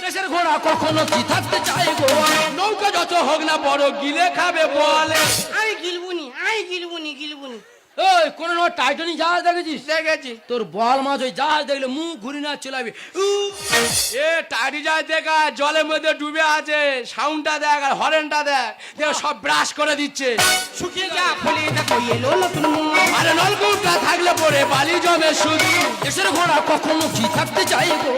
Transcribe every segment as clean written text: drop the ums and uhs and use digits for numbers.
দেশের ঘোড়া কখনো কি থাকতে চাই গো, নৌকা যত হোক না বড় গিলে খাবে বলে। আমি গিলবুনি, আমি গিলবুনি, গিলবুনি। ওই কোন টাইটানিক জাহাজ দেখেছিস? দেখেছি। তোর বল মাছ ওই জাহাজ দেখলে মুখ ঘুরি না চলাবি। এ টাইটানিক জাহাজ দেখা জলের মধ্যে ডুবে আছে, সাউন্ডটা দেখ আর হরেনটা দেখ, দেখ সব ব্রাশ করে দিচ্ছে। শুকিয়ে যা ফলে দেখো এলো নতুন। আরে নলকূপটা থাকলে পরে বালি জমে শুধু। দেশের ঘোড়া কখনো কি থাকতে চাই গো,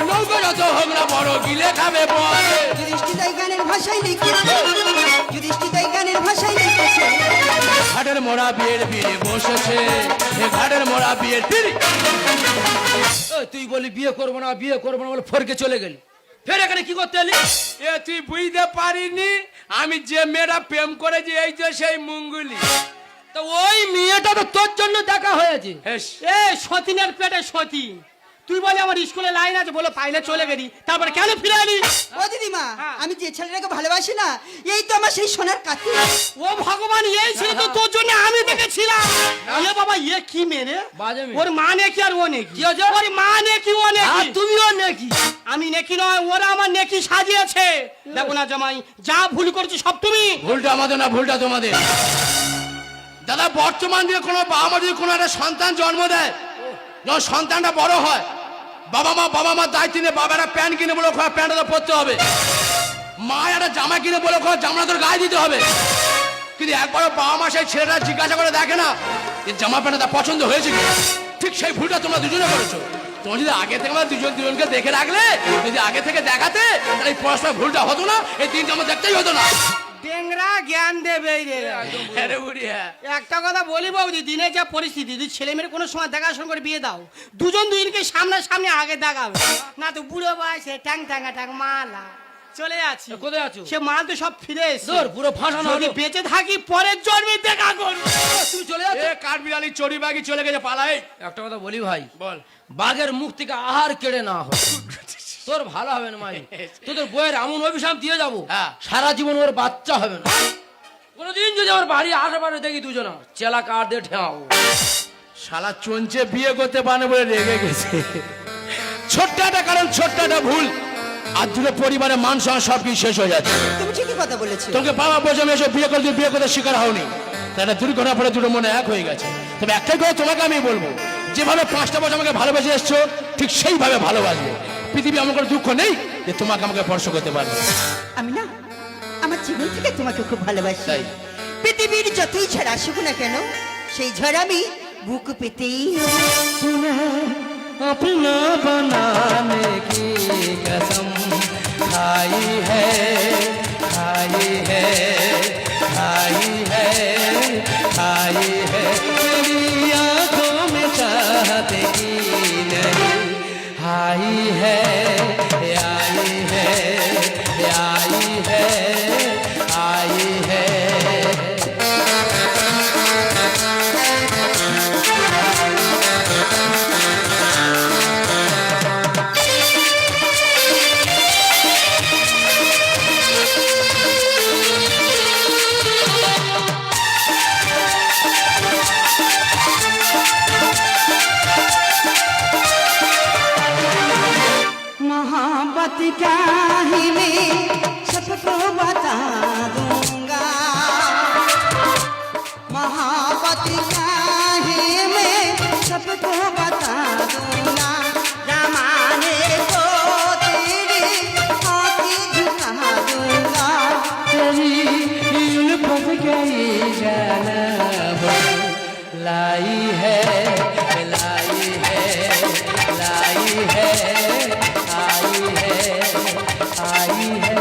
নৌকা যত হোক না বড় গিলে খাবে বলে। যুধিষ্ঠির গানের ভাষায় লিখেছে, যুধিষ্ঠির গানের ভাষায় লিখেছে। ঘাটের মোড়া বিয়ের বিয়ে বসেছে, এ ঘাটের মোড়া বিয়ের বিয়ে। তুই বলি বিয়ে করবো না বিয়ে করবো না বলে ফরকে চলে গেলি, ফের এখানে কি করতে এলি? এ তুই বুঝতে পারিনি আমি যে মেয়েরা প্রেম করেছি এই যে সেই মঙ্গলি। তো ওই মেয়েটা তো তোর জন্য দেখা হয়েছে। এ সতীনের পেটে সতীন, তুই বলে আমার স্কুলে লাইন আছে বলে পাইলে চলে গেলি, তারপরে কেন ফিরে এলি? ও দিদিমা, আমি যে ছেলেটাকে ভালোবাসি না, এই তো আমার সেই সোনার কাকি। ও ভগবান, এই ছিল তো তোর জন্য আমি দেখেছিলাম। এ বাবা, এ কি মেরে ওর মা নেকি আর ও নেকি? ওর মা নেকি ও নেকি? তুমিও নেকি? আমি নেকি নয়, ওরা আমার নেকি সাজিয়েছে। দেখো না জামাই, যা ভুল করছি সব তুমি। ভুলটা আমাদের না, ভুলটা তোমাদের। দাদা, বর্তমান দিয়ে কোনো বাবা মা যদি কোনো একটা সন্তান জন্ম দেয়, যখন সন্তানটা বড় হয়, বাবা মা দায়িত্ব নিয়ে বাবারা প্যান্ট কিনে বলে প্যান্টটা তো পরতে হবে, মা একটা জামা কিনে বলে জামাটা তোর গায়ে দিতে হবে। কিন্তু একবারও বাবা মা সেই ছেলেটা জিজ্ঞাসা করে দেখে না যে জামা প্যান্টটা পছন্দ হয়েছে কি। ঠিক সেই ভুলটা তোমরা দুজনে করেছো। তোমার যদি আগে থেকে আমরা দুজনকে দেখে রাখলে, যদি আগে থেকে দেখাতে, তাহলে এই পড়াশোনার ভুলটা হতো না, এই দিনটা আমার দেখতেই হতো না। ডেংরা জ্ঞান দেবে রে। আরে বুড়িয়া, একটা কথা বলি বৌদি, দিনে যা পরিস্থিতি, যদি ছেলে মেয়ের কোনো সময় দেখাশোনা করে বিয়ে দাও, দুজনকে সামনে আগে দেখাবে না তো বুড়ো বয়সে ট্যাং ট্যাঙ্গা ট্যাং মালা চলে যাচ্ছি। কোথায় আছো? সে মাল তো সব ফিরে এসে পুরো ফাঁসানো যদি হলো। বেঁচে থাকি পরের জন্মে দেখা করবো। তুমি চলে যাচ্ছ? এ কাঠবিড়ালি চড়ি বাগি চলে গেছে, পালাই। একটা কথা বলি ভাই, বল। বাঘের মুখ থেকে আহার কেড়ে না হয়, তোর ভালো হবে না মাই। তোদের বইয়ের এমন অভিশাপ দিয়ে যাবো, সারা জীবন ওর বাচ্চা হবে না। কোনদিন যদি আমার বাড়ি আশেপাশে দেখি দুজন চেলা কার দিয়ে ঠেয়াবো। শালা চঞ্চে বিয়ে করতে পারে বলে রেগে গেছে। ছোট্ট একটা কারণ, ছোট্ট একটা ভুল, আর দুটো পরিবারের মান সম্মান সবকিছু শেষ হয়ে যাচ্ছে। তুমি ঠিকই কথা বলেছো। তোকে বাবা বলছে আমি এসব বিয়ে করতে শিকার হওনি, তাহলে দুর্ঘটনা পরে দুটো মনে এক হয়ে গেছে। তবে একটাই কথা তোমাকে আমি বলবো, যেভাবে 5টা বছর আমাকে ভালোবেসে এসছো, ঠিক সেইভাবে ভালোবাসবে। পৃথিবী আমার কোনো দুঃখ নেই যে তোমাকে আমাকে স্পর্শ করতে পারবে। আমি না আমার জীবন থেকে তোমাকে খুব ভালোবাসি। তাই? পৃথিবীর যতই ঝড় আসুক না কেন, সেই ঝড় আমি বুক পেতেই अपना बनाने की कसम खाई है, खाई है, खाई है, खाई है। तेरी आंखों में चाहत की नहीं आई है, आई है, आई है, आई है। मोहब्बत क्या ही मैं सबको बता दूंगा, मोहब्बत क्या ही मैं सबको बता दूंगा, जमाने को तेरी आँखें झुका दूंगा। तेरी उल्फत गई जाना हो, लाई है, लाई है, लाई है, आई है, आई है।